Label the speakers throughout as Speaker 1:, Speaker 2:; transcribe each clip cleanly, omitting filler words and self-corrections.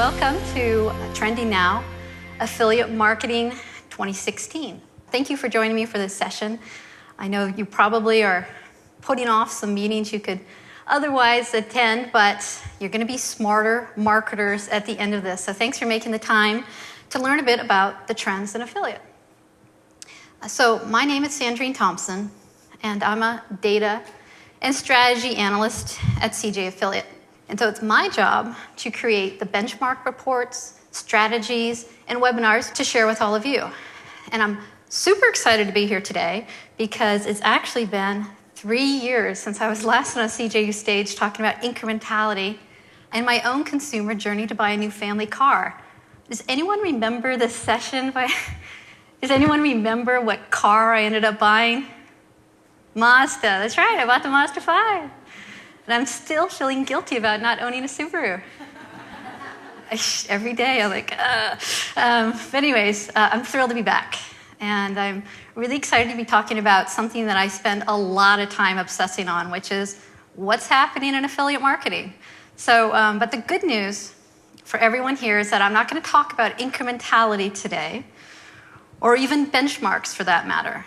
Speaker 1: Welcome to Trending Now, Affiliate Marketing 2016. Thank you for joining me for this session. I know you probably are putting off some meetings you could otherwise attend, but you're going to be smarter marketers at the end of this. So thanks for making the time to learn a bit about the trends in affiliate. So my name is Sandrine Thompson, and I'm a data and strategy analyst at CJ Affiliate. And so it's my job to create the benchmark reports, strategies, and webinars to share with all of you. And I'm super excited to be here today because it's actually been 3 years since I was last on a CJU stage talking about incrementality and my own consumer journey to buy a new family car. Does anyone remember this session? Does anyone remember what car I ended up buying? Mazda, that's right, I bought the Mazda 5. And I'm still feeling guilty about not owning a Subaru. Every day I'm like, But anyways, I'm thrilled to be back. And I'm really excited to be talking about something that I spend a lot of time obsessing on, which is what's happening in affiliate marketing. So, but the good news for everyone here is that I'm not going to talk about incrementality today, or even benchmarks for that matter.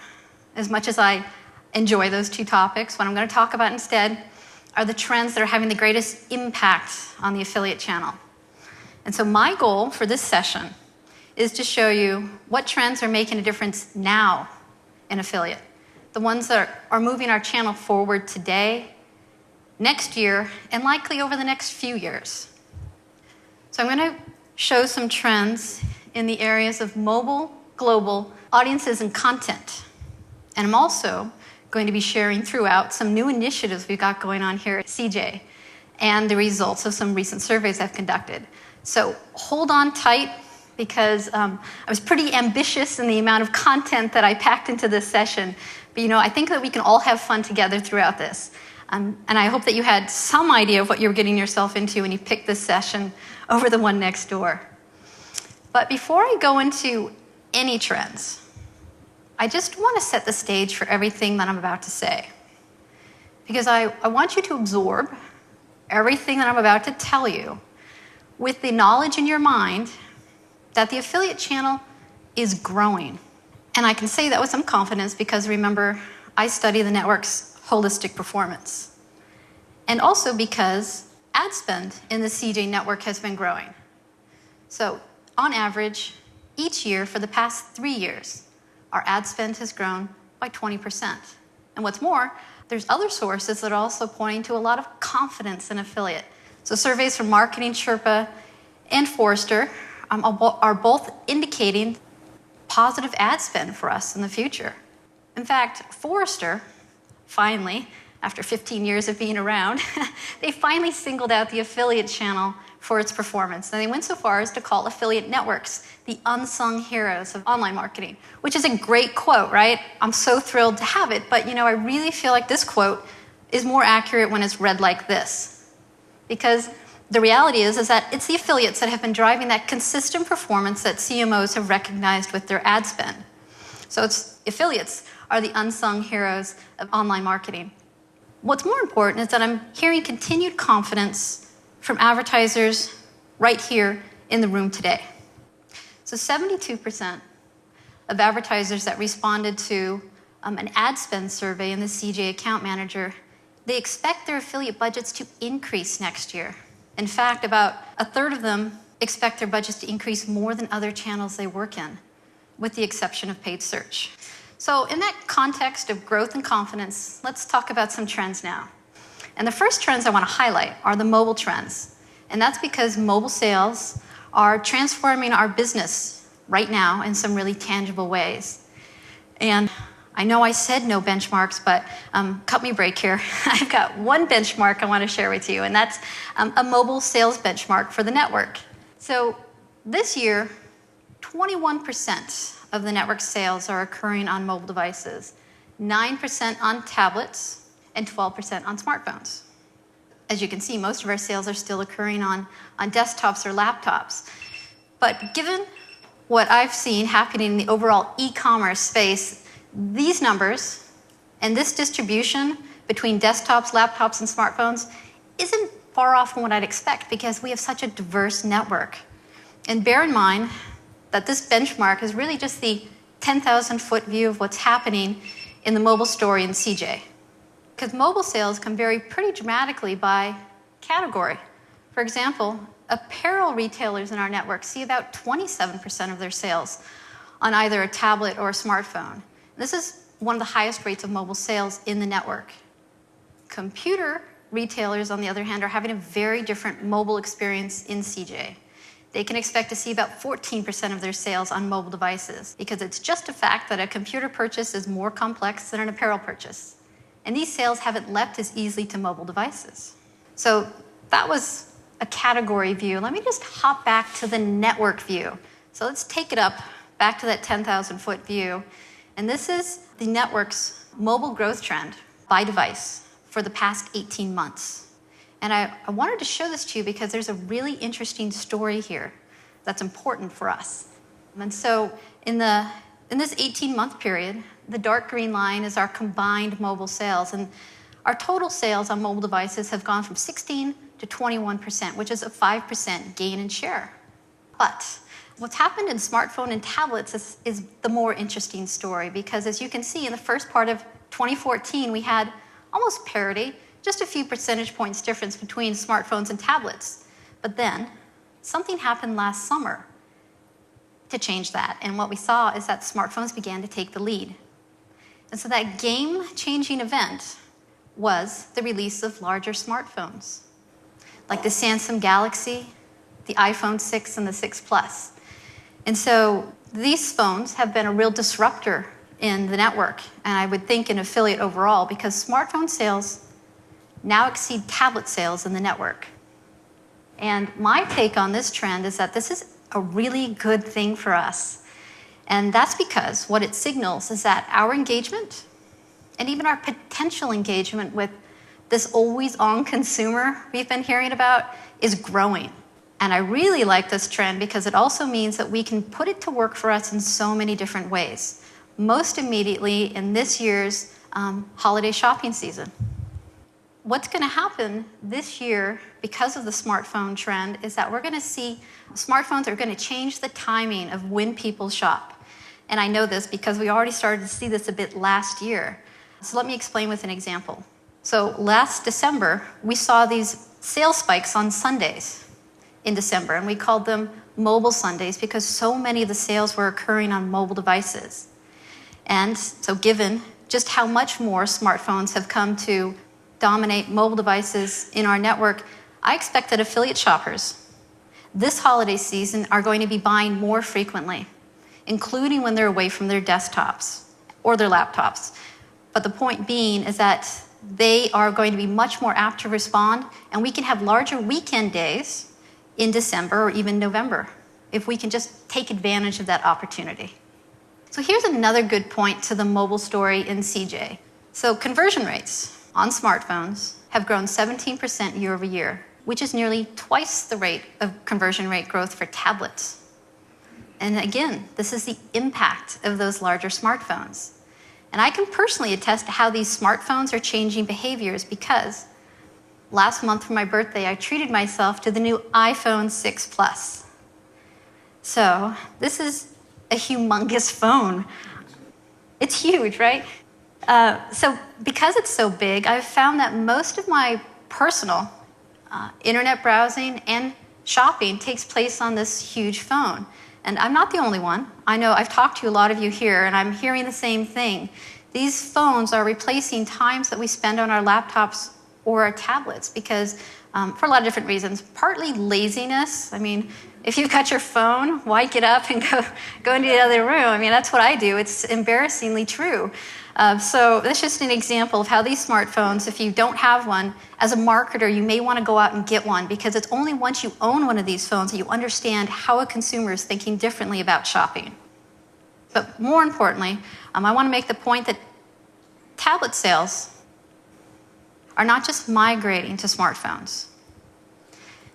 Speaker 1: As much as I enjoy those two topics, what I'm going to talk about instead are the trends that are having the greatest impact on the affiliate channel. And so my goal for this session is to show you what trends are making a difference now in affiliate. The ones that are moving our channel forward today, next year, and likely over the next few years. So I'm going to show some trends in the areas of mobile, global, audiences, and content. And I'm also going to be sharing throughout some new initiatives we've got going on here at CJ and the results of some recent surveys I've conducted. So hold on tight because I was pretty ambitious in the amount of content that I packed into this session. But I think that we can all have fun together throughout this. And I hope that you had some idea of what you were getting yourself into when you picked this session over the one next door. But before I go into any trends, I just want to set the stage for everything that I'm about to say. Because I want you to absorb everything that I'm about to tell you with the knowledge in your mind that the affiliate channel is growing. And I can say that with some confidence because remember, I study the network's holistic performance. And also because ad spend in the CJ network has been growing. So on average, each year for the past 3 years, our ad spend has grown by 20%. And what's more, there's other sources that are also pointing to a lot of confidence in affiliate. So surveys from Marketing Sherpa and Forrester are both indicating positive ad spend for us in the future. In fact, Forrester, finally, after 15 years of being around, they finally singled out the affiliate channel for its performance. And they went so far as to call affiliate networks the unsung heroes of online marketing, which is a great quote, right? I'm so thrilled to have it, but I really feel like this quote is more accurate when it's read like this. Because the reality is that it's the affiliates that have been driving that consistent performance that CMOs have recognized with their ad spend. So it's affiliates are the unsung heroes of online marketing. What's more important is that I'm hearing continued confidence from advertisers right here in the room today. So 72% of advertisers that responded to an ad spend survey in the CJ Account Manager, they expect their affiliate budgets to increase next year. In fact, about a third of them expect their budgets to increase more than other channels they work in, with the exception of paid search. So in that context of growth and confidence, let's talk about some trends now. And the first trends I want to highlight are the mobile trends. And that's because mobile sales are transforming our business right now in some really tangible ways. And I know I said no benchmarks, but cut me a break here. I've got one benchmark I want to share with you, and that's a mobile sales benchmark for the network. So this year, 21% of the network's sales are occurring on mobile devices, 9% on tablets, and 12% on smartphones. As you can see, most of our sales are still occurring on desktops or laptops. But given what I've seen happening in the overall e-commerce space, these numbers and this distribution between desktops, laptops, and smartphones isn't far off from what I'd expect because we have such a diverse network. And bear in mind that this benchmark is really just the 10,000-foot view of what's happening in the mobile story in CJ. Because mobile sales can vary pretty dramatically by category. For example, apparel retailers in our network see about 27% of their sales on either a tablet or a smartphone. This is one of the highest rates of mobile sales in the network. Computer retailers, on the other hand, are having a very different mobile experience in CJ. They can expect to see about 14% of their sales on mobile devices because it's just a fact that a computer purchase is more complex than an apparel purchase. And these sales haven't leapt as easily to mobile devices. So that was a category view. Let me just hop back to the network view. So let's take it up back to that 10,000-foot view. And this is the network's mobile growth trend by device for the past 18 months. And I wanted to show this to you because there's a really interesting story here that's important for us. And so in this 18-month period, the dark green line is our combined mobile sales. And our total sales on mobile devices have gone from 16 to 21%, which is a 5% gain in share. But what's happened in smartphone and tablets is the more interesting story because as you can see in the first part of 2014, we had almost parity, just a few percentage points difference between smartphones and tablets. But then something happened last summer to change that. And what we saw is that smartphones began to take the lead. And so that game-changing event was the release of larger smartphones, like the Samsung Galaxy, the iPhone 6, and the 6 Plus. And so these phones have been a real disruptor in the network, and I would think an affiliate overall, because smartphone sales now exceed tablet sales in the network. And my take on this trend is that this is a really good thing for us. And that's because what it signals is that our engagement and even our potential engagement with this always-on consumer we've been hearing about is growing. And I really like this trend because it also means that we can put it to work for us in so many different ways, most immediately in this year's holiday shopping season. What's going to happen this year because of the smartphone trend is that we're going to see smartphones are going to change the timing of when people shop. And I know this because we already started to see this a bit last year. So let me explain with an example. So last December, we saw these sales spikes on Sundays in December, and we called them mobile Sundays because so many of the sales were occurring on mobile devices. And so given just how much more smartphones have come to dominate mobile devices in our network, I expect that affiliate shoppers this holiday season are going to be buying more frequently, including when they're away from their desktops or their laptops. But the point being is that they are going to be much more apt to respond, and we can have larger weekend days in December or even November if we can just take advantage of that opportunity. So here's another good point to the mobile story in CJ. So conversion rates on smartphones have grown 17% year over year, which is nearly twice the rate of conversion rate growth for tablets. And again, this is the impact of those larger smartphones. And I can personally attest to how these smartphones are changing behaviors because last month for my birthday, I treated myself to the new iPhone 6 Plus. So this is a humongous phone. It's huge, right? So because it's so big, I've found that most of my personal internet browsing and shopping takes place on this huge phone. And I'm not the only one. I know I've talked to a lot of you here, and I'm hearing the same thing. These phones are replacing times that we spend on our laptops or our tablets because for a lot of different reasons. Partly laziness. I mean, if you've got your phone, why get up and go into the other room? I mean, that's what I do. It's embarrassingly true. So that's just an example of how these smartphones, if you don't have one, as a marketer, you may want to go out and get one because it's only once you own one of these phones that you understand how a consumer is thinking differently about shopping. But more importantly, I want to make the point that tablet sales are not just migrating to smartphones.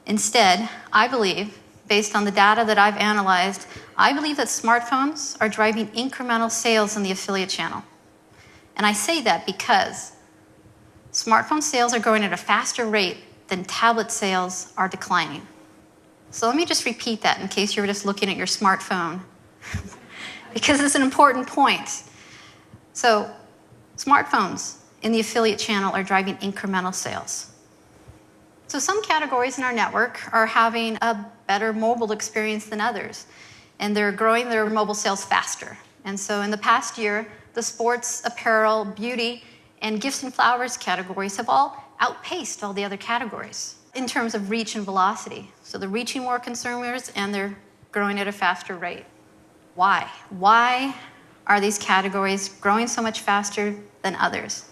Speaker 1: Instead, I believe, based on the data that I've analyzed, I believe that smartphones are driving incremental sales in the affiliate channel. And I say that because smartphone sales are growing at a faster rate then tablet sales are declining. So let me just repeat that in case you were just looking at your smartphone, because it's an important point. So smartphones in the affiliate channel are driving incremental sales. So some categories in our network are having a better mobile experience than others, and they're growing their mobile sales faster. And so in the past year, the sports, apparel, beauty, and gifts and flowers categories have all outpaced all the other categories in terms of reach and velocity. So they're reaching more consumers and they're growing at a faster rate. Why? Why are these categories growing so much faster than others?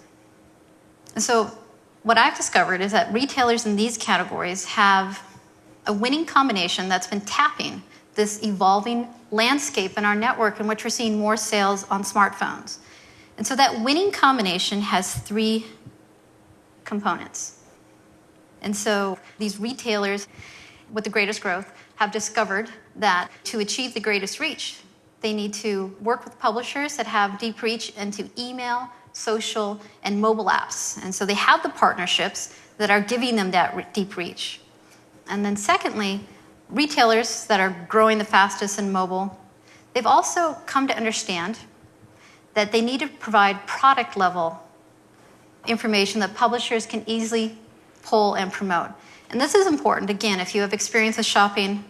Speaker 1: And so what I've discovered is that retailers in these categories have a winning combination that's been tapping this evolving landscape in our network in which we're seeing more sales on smartphones. And so that winning combination has three components. And so these retailers with the greatest growth have discovered that to achieve the greatest reach, they need to work with publishers that have deep reach into email, social, and mobile apps. And so they have the partnerships that are giving them that deep reach. And then secondly, retailers that are growing the fastest in mobile, they've also come to understand that they need to provide product level information that publishers can easily pull and promote. And this is important, again, if you have experience with shopping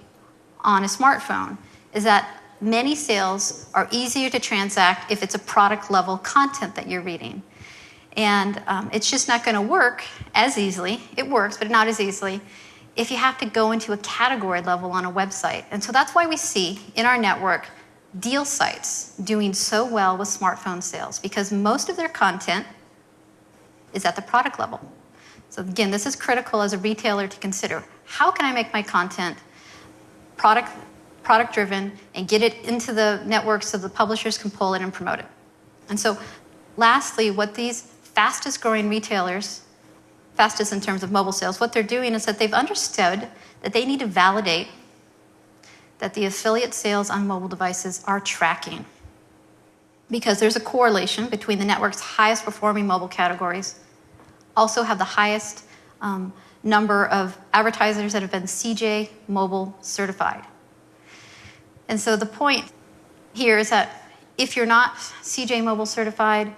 Speaker 1: on a smartphone, is that many sales are easier to transact if it's a product level content that you're reading. And it's just not going to work as easily. It works, but not as easily if you have to go into a category level on a website. And so that's why we see in our network deal sites doing so well with smartphone sales, because most of their content is at the product level. So again, this is critical as a retailer to consider. How can I make my content product driven and get it into the network so the publishers can pull it and promote it? And so lastly, what these fastest growing retailers, fastest in terms of mobile sales, what they're doing is that they've understood that they need to validate that the affiliate sales on mobile devices are tracking. Because there's a correlation between the network's highest performing mobile categories, also have the highest number of advertisers that have been CJ Mobile certified. And so the point here is that if you're not CJ Mobile certified,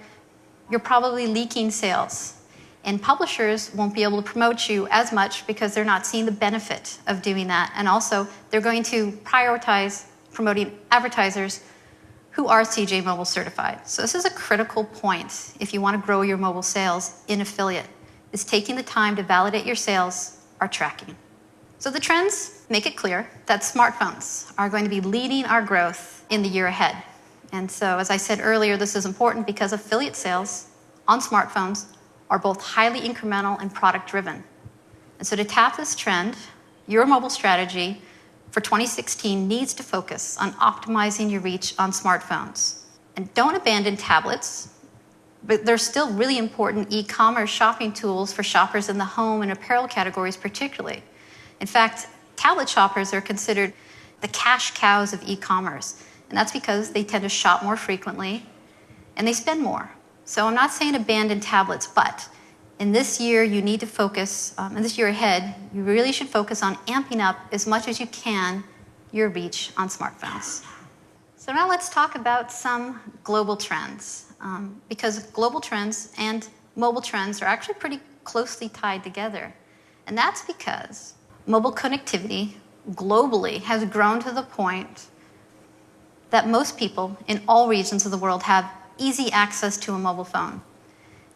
Speaker 1: you're probably leaking sales. And publishers won't be able to promote you as much because they're not seeing the benefit of doing that. And also, they're going to prioritize promoting advertisers who are CJ Mobile certified. So this is a critical point if you want to grow your mobile sales in affiliate, is taking the time to validate your sales are tracking. So the trends make it clear that smartphones are going to be leading our growth in the year ahead. And so as I said earlier, this is important because affiliate sales on smartphones are both highly incremental and product driven. And so to tap this trend, your mobile strategy for 2016 needs to focus on optimizing your reach on smartphones. And don't abandon tablets, but they're still really important e-commerce shopping tools for shoppers in the home and apparel categories particularly. In fact, tablet shoppers are considered the cash cows of e-commerce. And that's because they tend to shop more frequently and they spend more. So I'm not saying abandon tablets, but in this year you need to focus, in this year ahead, you really should focus on amping up as much as you can your reach on smartphones. So now let's talk about some global trends, because global trends and mobile trends are actually pretty closely tied together. And that's because mobile connectivity globally has grown to the point that most people in all regions of the world have easy access to a mobile phone.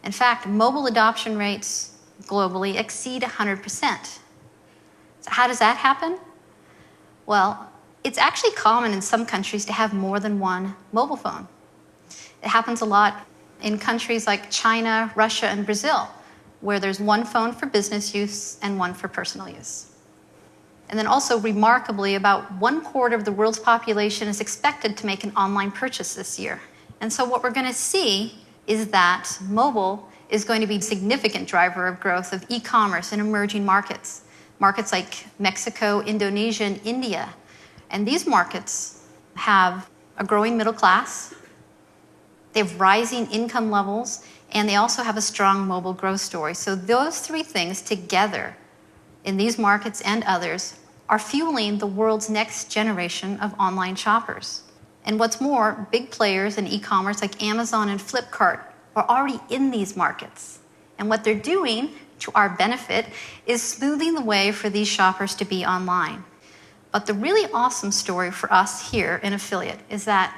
Speaker 1: In fact, mobile adoption rates globally exceed 100%. So how does that happen? Well, it's actually common in some countries to have more than one mobile phone. It happens a lot in countries like China, Russia, and Brazil, where there's one phone for business use and one for personal use. And then also, remarkably, about 1/4 of the world's population is expected to make an online purchase this year. And so what we're going to see is that mobile is going to be a significant driver of growth of e-commerce in emerging markets. Markets like Mexico, Indonesia, and India. And these markets have a growing middle class, they have rising income levels, and they also have a strong mobile growth story. So those three things together in these markets and others are fueling the world's next generation of online shoppers. And what's more, big players in e-commerce like Amazon and Flipkart are already in these markets. And what they're doing, to our benefit, is smoothing the way for these shoppers to be online. But the really awesome story for us here in affiliate is that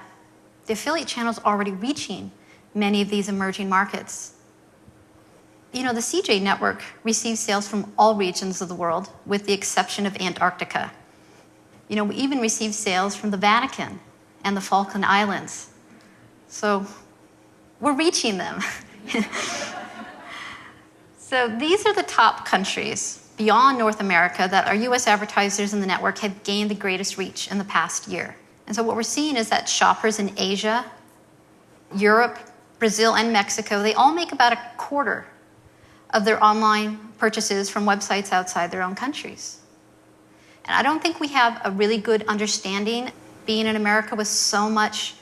Speaker 1: the affiliate channel is already reaching many of these emerging markets. The CJ network receives sales from all regions of the world, with the exception of Antarctica. We even receive sales from the Vatican and the Falkland Islands. So we're reaching them. So these are the top countries beyond North America that our US advertisers in the network have gained the greatest reach in the past year. And so what we're seeing is that shoppers in Asia, Europe, Brazil, and Mexico, they all make about a quarter of their online purchases from websites outside their own countries. And I don't think we have a really good understanding, being in America with so much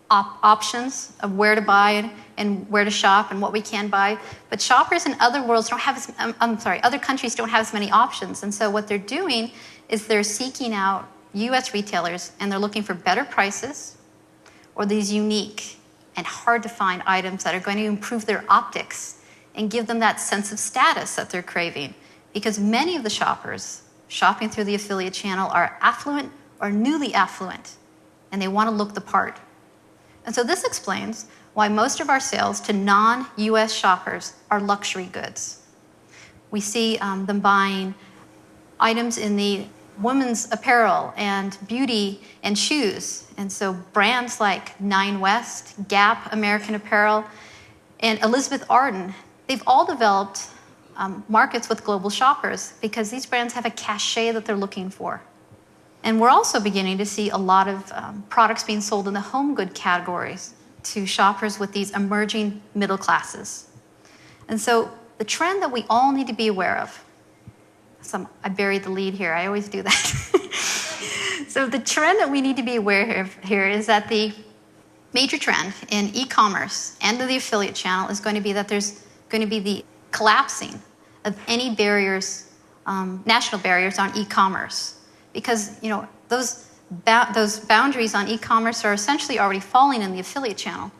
Speaker 1: options of where to buy and where to shop and what we can buy. But shoppers in other worlds don't have other countries don't have as many options. And so what they're doing is they're seeking out US retailers, and they're looking for better prices or these unique and hard to find items that are going to improve their optics and give them that sense of status that they're craving. Because many of the shoppers shopping through the affiliate channel are affluent or newly affluent, and they want to look the part. And so this explains why most of our sales to non-US shoppers are luxury goods. We see them buying items in the women's apparel and beauty and shoes. And so brands like Nine West, Gap, American Apparel, and Elizabeth Arden, they've all developed markets with global shoppers because these brands have a cachet that they're looking for. And we're also beginning to see a lot of products being sold in the home good categories to shoppers with these emerging middle classes. And so the trend that we all need to be aware of, I buried the lead here, I always do that. So the trend that we need to be aware of here is that the major trend in e-commerce and the affiliate channel is going to be that there's going to be the collapsing of any barriers, national barriers on e-commerce. Because those boundaries on e-commerce are essentially already falling in the affiliate channel.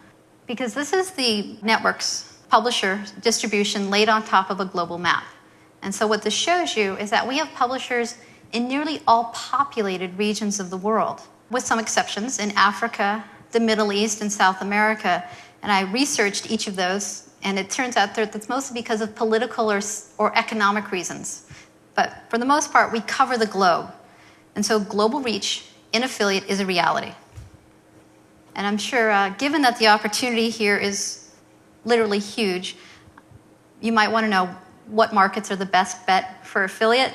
Speaker 1: Because this is the network's publisher distribution laid on top of a global map. And so what this shows you is that we have publishers in nearly all populated regions of the world, with some exceptions in Africa, the Middle East, and South America. And I researched each of those, and it turns out that that's mostly because of political or economic reasons. But for the most part, we cover the globe. And so global reach in affiliate is a reality. And I'm sure, given that the opportunity here is literally huge, you might want to know what markets are the best bet for affiliate.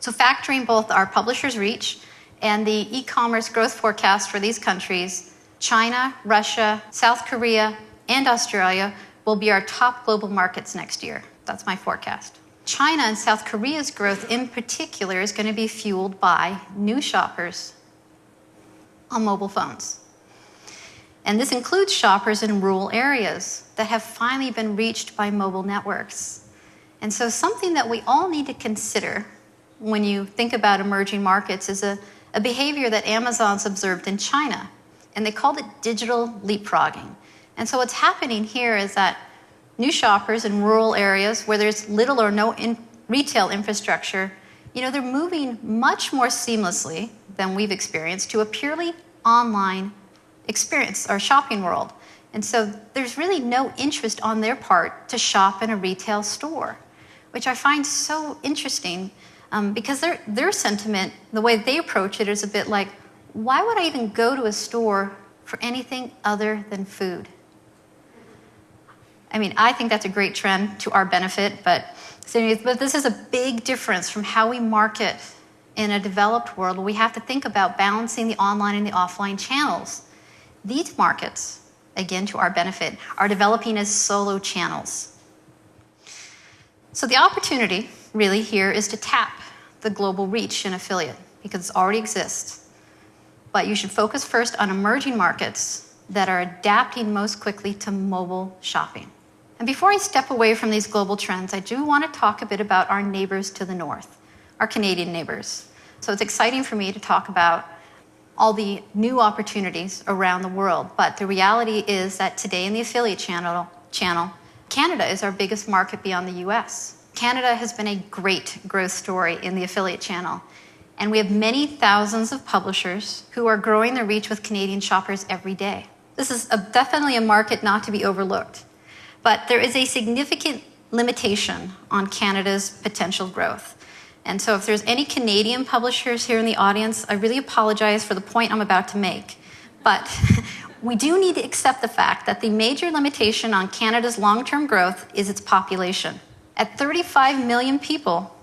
Speaker 1: So factoring both our publishers' reach and the e-commerce growth forecast for these countries, China, Russia, South Korea, and Australia will be our top global markets next year. That's my forecast. China and South Korea's growth in particular is going to be fueled by new shoppers on mobile phones. And this includes shoppers in rural areas that have finally been reached by mobile networks. And so something that we all need to consider when you think about emerging markets is a behavior that Amazon's observed in China. And they called it digital leapfrogging. And so what's happening here is that new shoppers in rural areas where there's little or no retail infrastructure, they're moving much more seamlessly than we've experienced to a purely online experience or shopping world. And so there's really no interest on their part to shop in a retail store, which I find so interesting because their sentiment, the way they approach it is a bit like, why would I even go to a store for anything other than food? I mean, I think that's a great trend to our benefit, but this is a big difference from how we market in a developed world where we have to think about balancing the online and the offline channels. These markets, again, to our benefit, are developing as solo channels. So the opportunity really here is to tap the global reach in affiliate because it already exists. But you should focus first on emerging markets that are adapting most quickly to mobile shopping. And before I step away from these global trends, I do want to talk a bit about our neighbors to the north, our Canadian neighbors. So it's exciting for me to talk about all the new opportunities around the world. But the reality is that today in the affiliate channel, Canada is our biggest market beyond the US. Canada has been a great growth story in the affiliate channel. And we have many thousands of publishers who are growing their reach with Canadian shoppers every day. This is definitely a market not to be overlooked. But there is a significant limitation on Canada's potential growth. And so if there's any Canadian publishers here in the audience, I really apologize for the point I'm about to make. But we do need to accept the fact that the major limitation on Canada's long-term growth is its population. At 35 million people,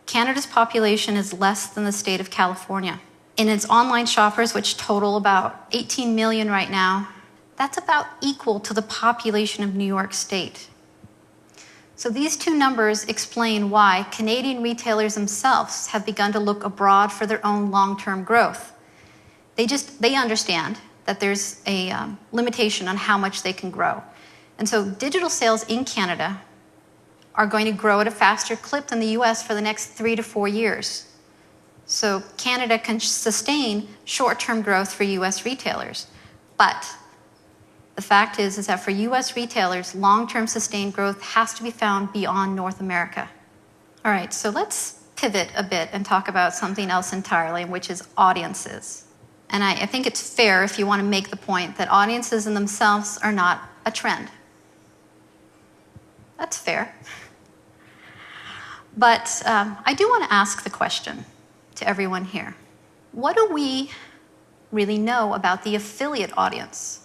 Speaker 1: Canada's population is less than the state of California. In its online shoppers, which total about 18 million right now, that's about equal to the population of New York State. So these two numbers explain why Canadian retailers themselves have begun to look abroad for their own long-term growth. They understand that there's a limitation on how much they can grow. And so digital sales in Canada are going to grow at a faster clip than the US for the next 3 to 4 years. So Canada can sustain short-term growth for US retailers. But the fact is that for US retailers, long-term sustained growth has to be found beyond North America. All right, so let's pivot a bit and talk about something else entirely, which is audiences. And I think it's fair if you want to make the point that audiences in themselves are not a trend. That's fair. But I do want to ask the question to everyone here. What do we really know about the affiliate audience?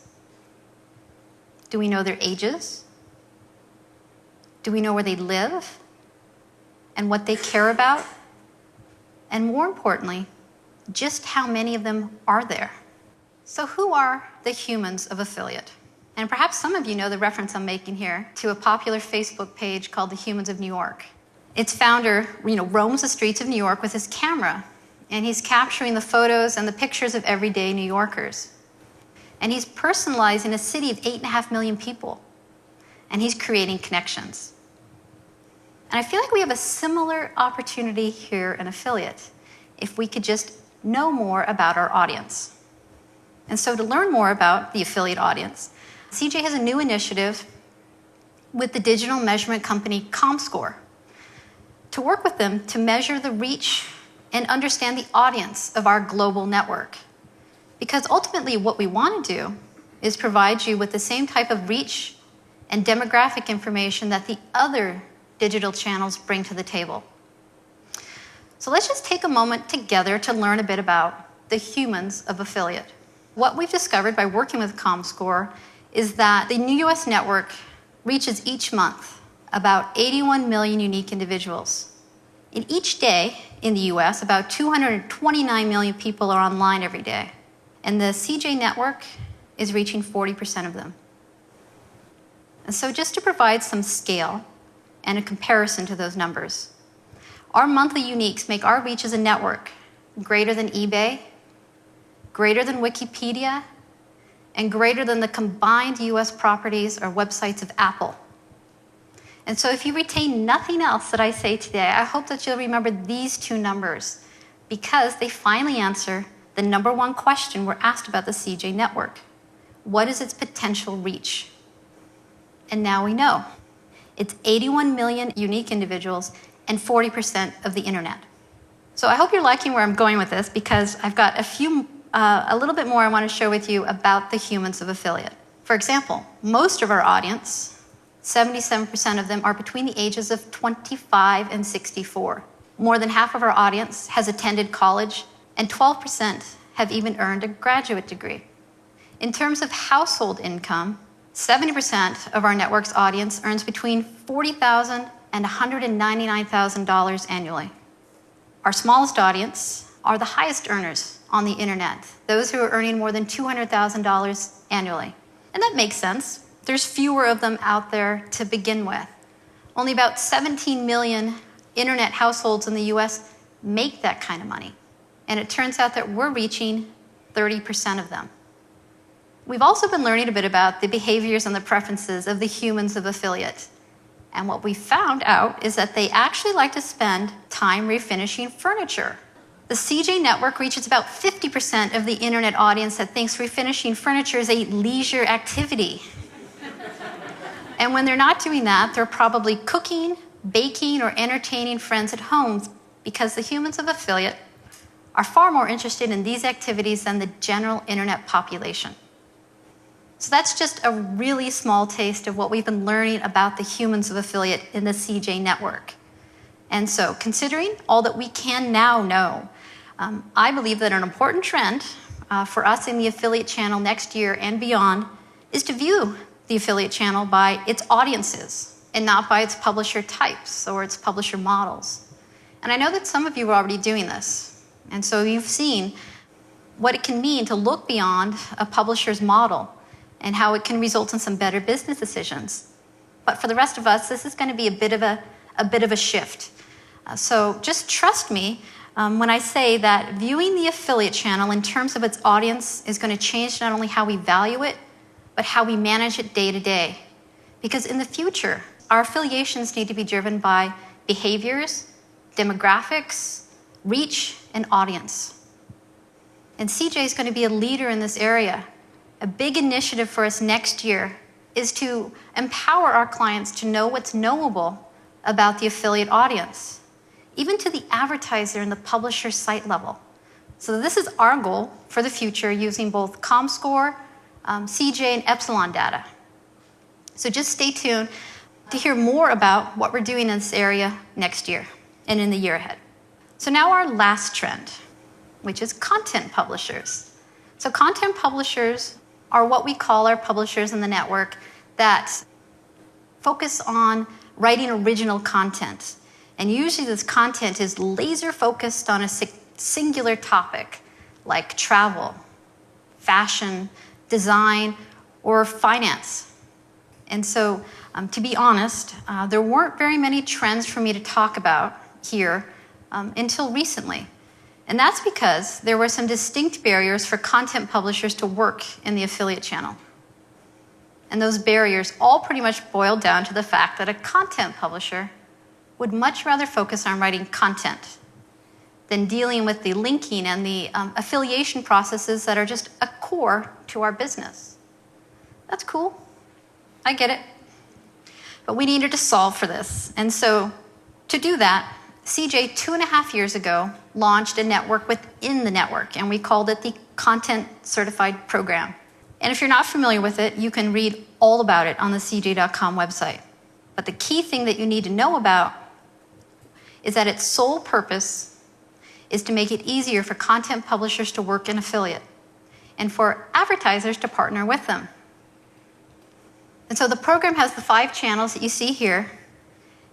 Speaker 1: Do we know their ages? Do we know where they live and what they care about? And more importantly, just how many of them are there? So who are the humans of affiliate? And perhaps some of you know the reference I'm making here to a popular Facebook page called The Humans of New York. Its founder, roams the streets of New York with his camera, and he's capturing the photos and the pictures of everyday New Yorkers. And he's personalizing a city of 8.5 million people. And he's creating connections. And I feel like we have a similar opportunity here in affiliate if we could just know more about our audience. And so to learn more about the affiliate audience, CJ has a new initiative with the digital measurement company ComScore to work with them to measure the reach and understand the audience of our global network. Because ultimately what we want to do is provide you with the same type of reach and demographic information that the other digital channels bring to the table. So let's just take a moment together to learn a bit about the humans of affiliate. What we've discovered by working with ComScore is that the new US network reaches each month about 81 million unique individuals. In each day in the US, about 229 million people are online every day. And the CJ network is reaching 40% of them. And so just to provide some scale and a comparison to those numbers, our monthly uniques make our reach as a network greater than eBay, greater than Wikipedia, and greater than the combined US properties or websites of Apple. And so if you retain nothing else that I say today, I hope that you'll remember these two numbers because they finally answer the number one question we're asked about the CJ network. What is its potential reach? And now we know. It's 81 million unique individuals and 40% of the internet. So I hope you're liking where I'm going with this because I've got a little bit more I want to share with you about the humans of affiliate. For example, most of our audience, 77% of them are between the ages of 25 and 64. More than half of our audience has attended college and 12% have even earned a graduate degree. In terms of household income, 70% of our network's audience earns between $40,000 and $199,000 annually. Our smallest audience are the highest earners on the internet, those who are earning more than $200,000 annually. And that makes sense. There's fewer of them out there to begin with. Only about 17 million internet households in the US make that kind of money. And it turns out that we're reaching 30% of them. We've also been learning a bit about the behaviors and the preferences of the humans of affiliate. And what we found out is that they actually like to spend time refinishing furniture. The CJ network reaches about 50% of the internet audience that thinks refinishing furniture is a leisure activity. And when they're not doing that, they're probably cooking, baking, or entertaining friends at home, because the humans of affiliate are far more interested in these activities than the general internet population. So that's just a really small taste of what we've been learning about the humans of affiliate in the CJ network. And so, considering all that we can now know, I believe that an important trend for us in the affiliate channel next year and beyond is to view the affiliate channel by its audiences and not by its publisher types or its publisher models. And I know that some of you are already doing this. And so you've seen what it can mean to look beyond a publisher's model and how it can result in some better business decisions. But for the rest of us, this is going to be a bit of a shift. So just trust me when I say that viewing the affiliate channel in terms of its audience is going to change not only how we value it, but how we manage it day to day. Because in the future, our affiliations need to be driven by behaviors, demographics, reach, and audience. And CJ is going to be a leader in this area. A big initiative for us next year is to empower our clients to know what's knowable about the affiliate audience, even to the advertiser and the publisher site level. So this is our goal for the future using both ComScore, CJ, and Epsilon data. So just stay tuned to hear more about what we're doing in this area next year and in the year ahead. So now our last trend, which is content publishers. So content publishers are what we call our publishers in the network that focus on writing original content. And usually this content is laser focused on a singular topic like travel, fashion, design, or finance. And so, to be honest, there weren't very many trends for me to talk about here until recently. And that's because there were some distinct barriers for content publishers to work in the affiliate channel. And those barriers all pretty much boiled down to the fact that a content publisher would much rather focus on writing content than dealing with the linking and the affiliation processes that are just a core to our business. That's cool. I get it. But we needed to solve for this. And so to do that, CJ 2.5 years ago launched a network within the network, and we called it the Content Certified Program. And if you're not familiar with it, you can read all about it on the CJ.com website. But the key thing that you need to know about is that its sole purpose is to make it easier for content publishers to work in affiliate and for advertisers to partner with them. And so the program has the 5 channels that you see here.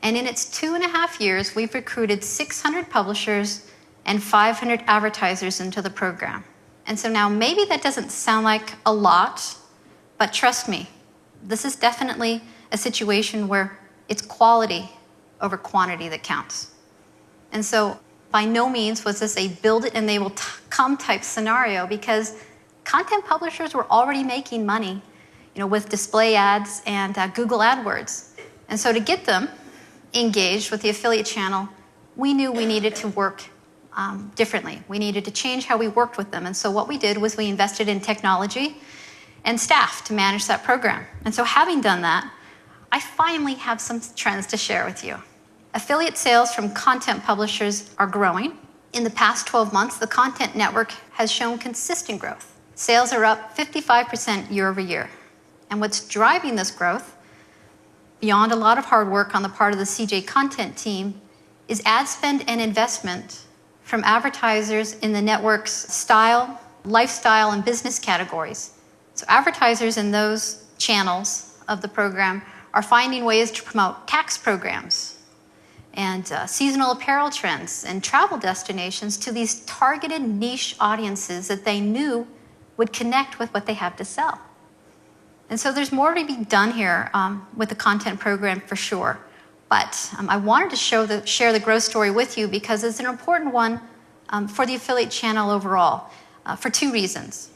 Speaker 1: And in its 2.5 years, we've recruited 600 publishers and 500 advertisers into the program. And so now maybe that doesn't sound like a lot, but trust me, this is definitely a situation where it's quality over quantity that counts. And so by no means was this a build it and they will come type scenario, because content publishers were already making money, with display ads and Google AdWords. And so to get them engaged with the affiliate channel, we knew we needed to work differently. We needed to change how we worked with them. And so what we did was we invested in technology and staff to manage that program. And so having done that, I finally have some trends to share with you. Affiliate sales from content publishers are growing. In the past 12 months, the content network has shown consistent growth. Sales are up 55% year over year. And what's driving this growth, beyond a lot of hard work on the part of the CJ content team, is ad spend and investment from advertisers in the network's style, lifestyle, and business categories. So advertisers in those channels of the program are finding ways to promote tax programs and seasonal apparel trends and travel destinations to these targeted niche audiences that they knew would connect with what they have to sell. And so there's more to be done here with the content program for sure. But I wanted to share the growth story with you because it's an important one for the affiliate channel overall for 2 reasons.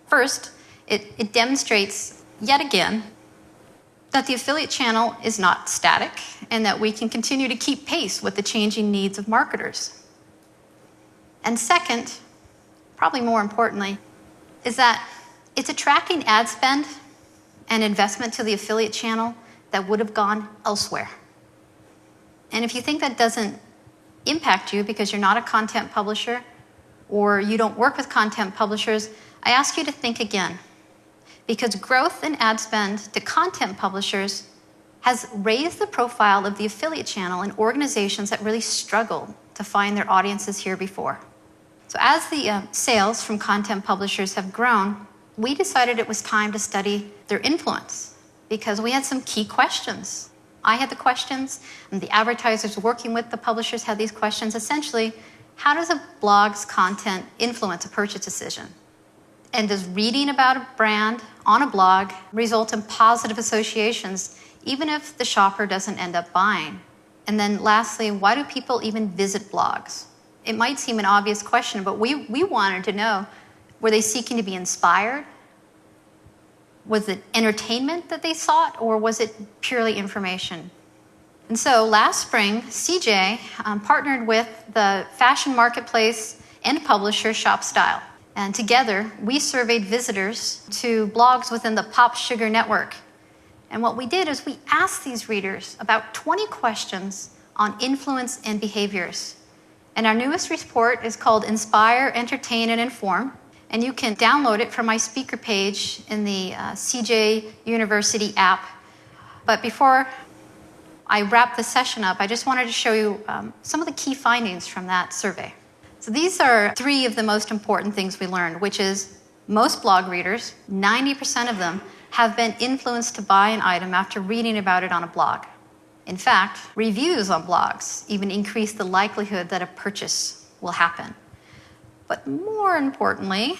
Speaker 1: First, it demonstrates yet again that the affiliate channel is not static and that we can continue to keep pace with the changing needs of marketers. And second, probably more importantly, is that it's attracting ad spend and investment to the affiliate channel that would have gone elsewhere. And if you think that doesn't impact you because you're not a content publisher or you don't work with content publishers, I ask you to think again. Because growth in ad spend to content publishers has raised the profile of the affiliate channel in organizations that really struggled to find their audiences here before. So as the sales from content publishers have grown, we decided it was time to study their influence because we had some key questions. I had the questions, and the advertisers working with the publishers had these questions. Essentially, how does a blog's content influence a purchase decision? And does reading about a brand on a blog result in positive associations, even if the shopper doesn't end up buying? And then lastly, why do people even visit blogs? It might seem an obvious question, but we wanted to know, were they seeking to be inspired? Was it entertainment that they sought, or was it purely information? And so last spring, CJ partnered with the fashion marketplace and publisher Shop Style. And together, we surveyed visitors to blogs within the Pop Sugar network. And what we did is we asked these readers about 20 questions on influence and behaviors. And our newest report is called Inspire, Entertain, and Inform. And you can download it from my speaker page in the CJU15 app. But before I wrap the session up, I just wanted to show you some of the key findings from that survey. So these are 3 of the most important things we learned, which is most blog readers, 90% of them, have been influenced to buy an item after reading about it on a blog. In fact, reviews on blogs even increase the likelihood that a purchase will happen. But more importantly,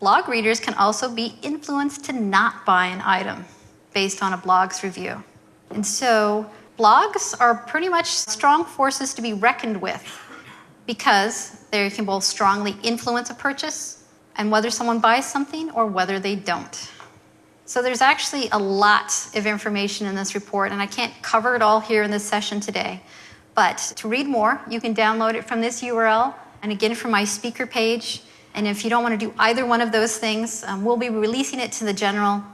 Speaker 1: blog readers can also be influenced to not buy an item based on a blog's review. And so blogs are pretty much strong forces to be reckoned with because they can both strongly influence a purchase and whether someone buys something or whether they don't. So there's actually a lot of information in this report, and I can't cover it all here in this session today. But to read more, you can download it from this URL, and again from my speaker page. And if you don't want to do either one of those things, we'll be releasing it to the general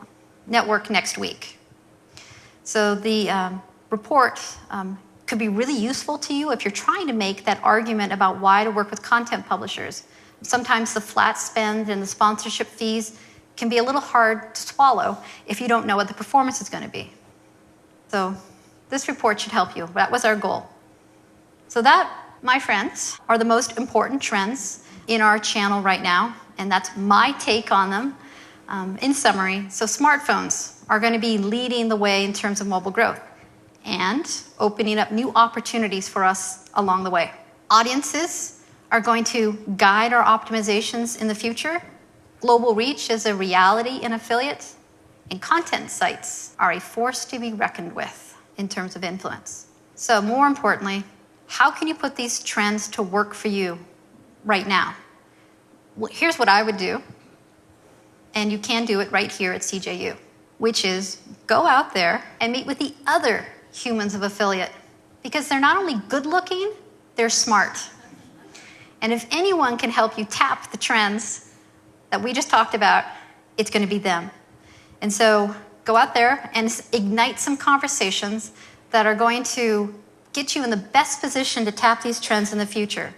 Speaker 1: network next week. So the report could be really useful to you if you're trying to make that argument about why to work with content publishers. Sometimes the flat spend and the sponsorship fees can be a little hard to swallow if you don't know what the performance is going to be. So this report should help you. That was our goal. So that, my friends, are the most important trends in our channel right now, and that's my take on them. In summary, so smartphones are going to be leading the way in terms of mobile growth and opening up new opportunities for us along the way. Audiences are going to guide our optimizations in the future. Global reach is a reality in affiliates, and content sites are a force to be reckoned with in terms of influence. So more importantly, how can you put these trends to work for you right now? Well, here's what I would do, and you can do it right here at CJU, which is go out there and meet with the other humans of affiliate, because they're not only good looking, they're smart. And if anyone can help you tap the trends that we just talked about, it's going to be them. And so go out there and ignite some conversations that are going to get you in the best position to tap these trends in the future.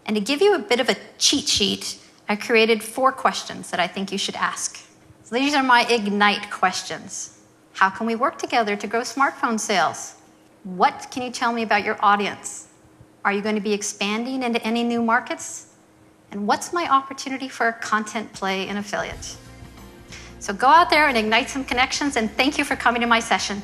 Speaker 1: And to give you a bit of a cheat sheet, I created 4 questions that I think you should ask. So these are my ignite questions. How can we work together to grow smartphone sales? What can you tell me about your audience? Are you going to be expanding into any new markets? And what's my opportunity for a content play in affiliate? So go out there and ignite some connections, and thank you for coming to my session.